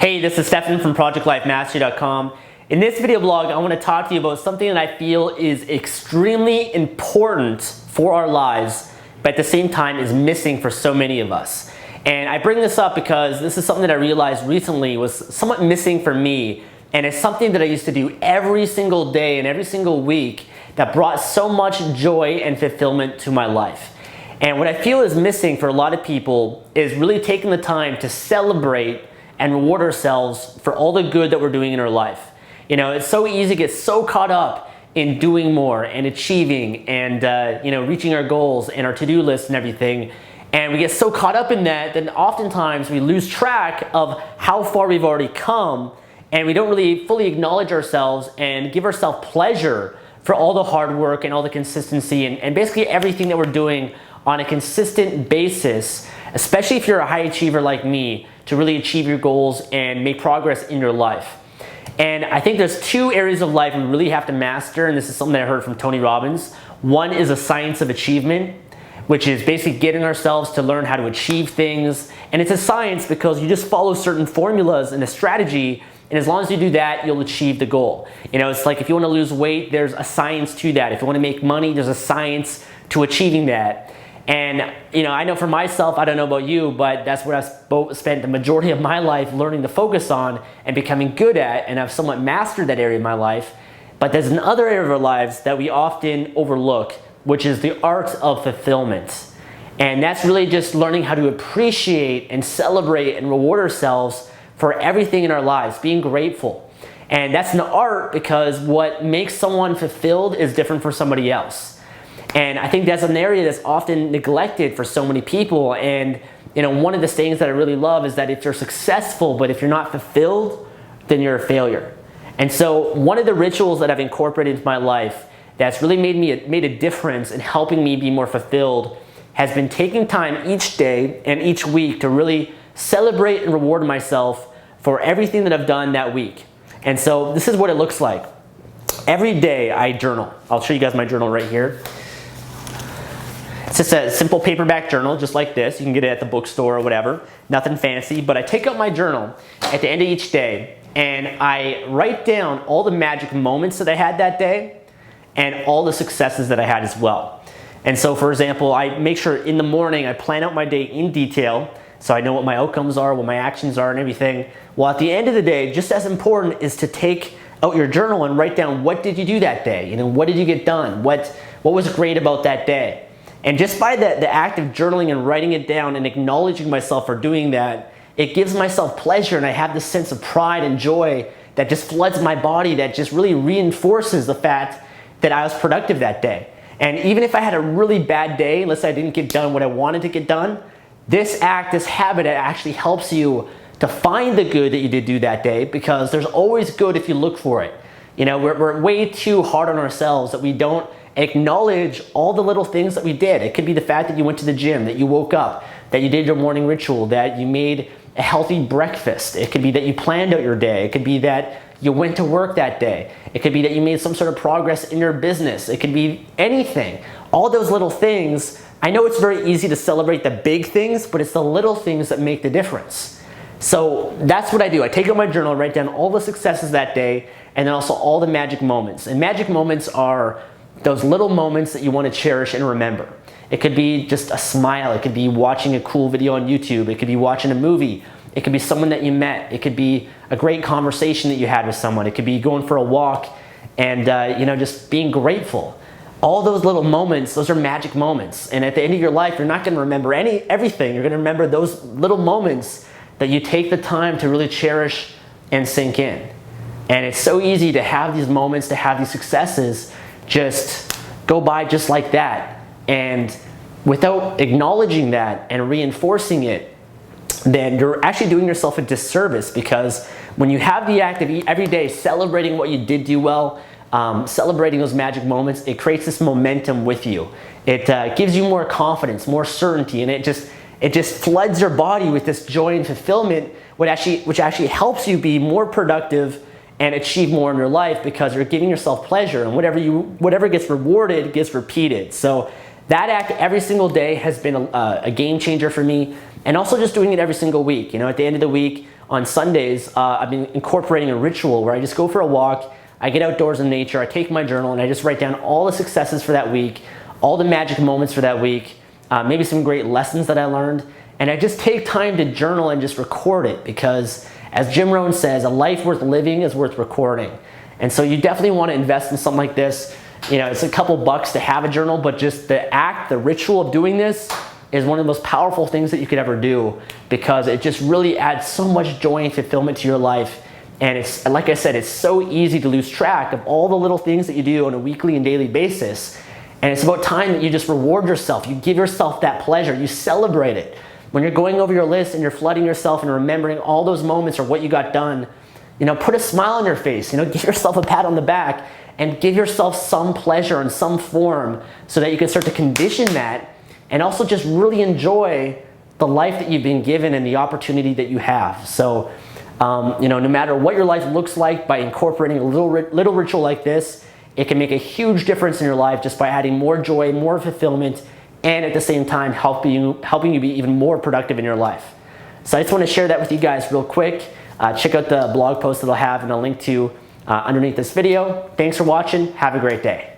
Hey, this is Stefan from ProjectLifeMastery.com. In this video blog, I want to talk to you about something that I feel is extremely important for our lives, but at the same time is missing for so many of us. And I bring this up because this is something that I realized recently was somewhat missing for me, and it's something that I used to do every single day and every single week that brought so much joy and fulfillment to my life. And what I feel is missing for a lot of people is really taking the time to celebrate and reward ourselves for all the good that we're doing in our life. You know, it's so easy to get so caught up in doing more and achieving and reaching our goals and our to-do list and everything. And we get so caught up in that oftentimes we lose track of how far we've already come, and we don't really fully acknowledge ourselves and give ourselves pleasure for all the hard work and all the consistency and basically everything that we're doing on a consistent basis, especially if you're a high achiever like me, to really achieve your goals and make progress in your life. And I think there's two areas of life we really have to master, and this is something that I heard from Tony Robbins. One is a science of achievement, which is basically getting ourselves to learn how to achieve things. And it's a science because you just follow certain formulas and a strategy, and as long as you do that, you'll achieve the goal. You know, it's like if you want to lose weight, there's a science to that. If you want to make money, there's a science to achieving that. And I know for myself, I don't know about you, but that's what I've spent the majority of my life learning to focus on and becoming good at, and I've somewhat mastered that area of my life. But there's another area of our lives that we often overlook, which is the art of fulfillment. And that's really just learning how to appreciate and celebrate and reward ourselves for everything in our lives, being grateful. And that's an art because what makes someone fulfilled is different for somebody else. And I think that's an area that's often neglected for so many people. And one of the things that I really love is that if you're successful, but if you're not fulfilled, then you're a failure. And so one of the rituals that I've incorporated into my life that's really made a difference in helping me be more fulfilled has been taking time each day and each week to really celebrate and reward myself for everything that I've done that week. And so this is what it looks like. Every day I journal. I'll show you guys my journal right here. It's just a simple paperback journal, just like this. You can get it at the bookstore or whatever. Nothing fancy, but I take out my journal at the end of each day and I write down all the magic moments that I had that day and all the successes that I had as well. And so, for example, I make sure in the morning I plan out my day in detail so I know what my outcomes are, what my actions are and everything. Well, at the end of the day, just as important is to take out your journal and write down what did you do that day? What did you get done? What was great about that day? And just by the act of journaling and writing it down and acknowledging myself for doing that, it gives myself pleasure, and I have this sense of pride and joy that just floods my body, that just really reinforces the fact that I was productive that day. And even if I had a really bad day, unless I didn't get done what I wanted to get done, this habit actually helps you to find the good that you did do that day, because there's always good if you look for it. We're way too hard on ourselves that we don't acknowledge all the little things that we did. It could be the fact that you went to the gym, that you woke up, that you did your morning ritual, that you made a healthy breakfast. It could be that you planned out your day. It could be that you went to work that day. It could be that you made some sort of progress in your business. It could be anything. All those little things. I know it's very easy to celebrate the big things, but it's the little things that make the difference. So that's what I do. I take out my journal, write down all the successes that day, and then also all the magic moments. And magic moments are those little moments that you want to cherish and remember. It could be just a smile. It could be watching a cool video on YouTube. It could be watching a movie. It could be someone that you met. It could be a great conversation that you had with someone. It could be going for a walk and just being grateful. All those little moments, those are magic moments. And at the end of your life, you're not going to remember everything. You're going to remember those little moments that you take the time to really cherish and sink in. And it's so easy to have these moments, to have these successes just go by just like that. And without acknowledging that and reinforcing it, then you're actually doing yourself a disservice, because when you have the act of every day celebrating what you did do well, celebrating those magic moments, it creates this momentum with you. It gives you more confidence, more certainty, and it just floods your body with this joy and fulfillment, which actually helps you be more productive and achieve more in your life, because you're giving yourself pleasure, and whatever gets rewarded gets repeated. So that act every single day has been a game changer for me, and also just doing it every single week. At the end of the week, on Sundays, I've been incorporating a ritual where I just go for a walk, I get outdoors in nature, I take my journal, and I just write down all the successes for that week, all the magic moments for that week, maybe some great lessons that I learned, and I just take time to journal and just record it, because as Jim Rohn says, a life worth living is worth recording. And so you definitely want to invest in something like this. You know, it's a couple bucks to have a journal, but just the act, the ritual of doing this is one of the most powerful things that you could ever do, because it just really adds so much joy and fulfillment to your life. And it's, like I said, it's so easy to lose track of all the little things that you do on a weekly and daily basis. And it's about time that you just reward yourself. You give yourself that pleasure. You celebrate it. When you're going over your list and you're flooding yourself and remembering all those moments or what you got done, you know, put a smile on your face. You know, give yourself a pat on the back and give yourself some pleasure in some form, so that you can start to condition that and also just really enjoy the life that you've been given and the opportunity that you have. So, you know, no matter what your life looks like, by incorporating a little ritual like this, it can make a huge difference in your life just by adding more joy, more fulfillment, and at the same time helping you be even more productive in your life. So I just want to share that with you guys real quick. Check out the blog post that I'll have and I'll link to underneath this video. Thanks for watching. Have a great day.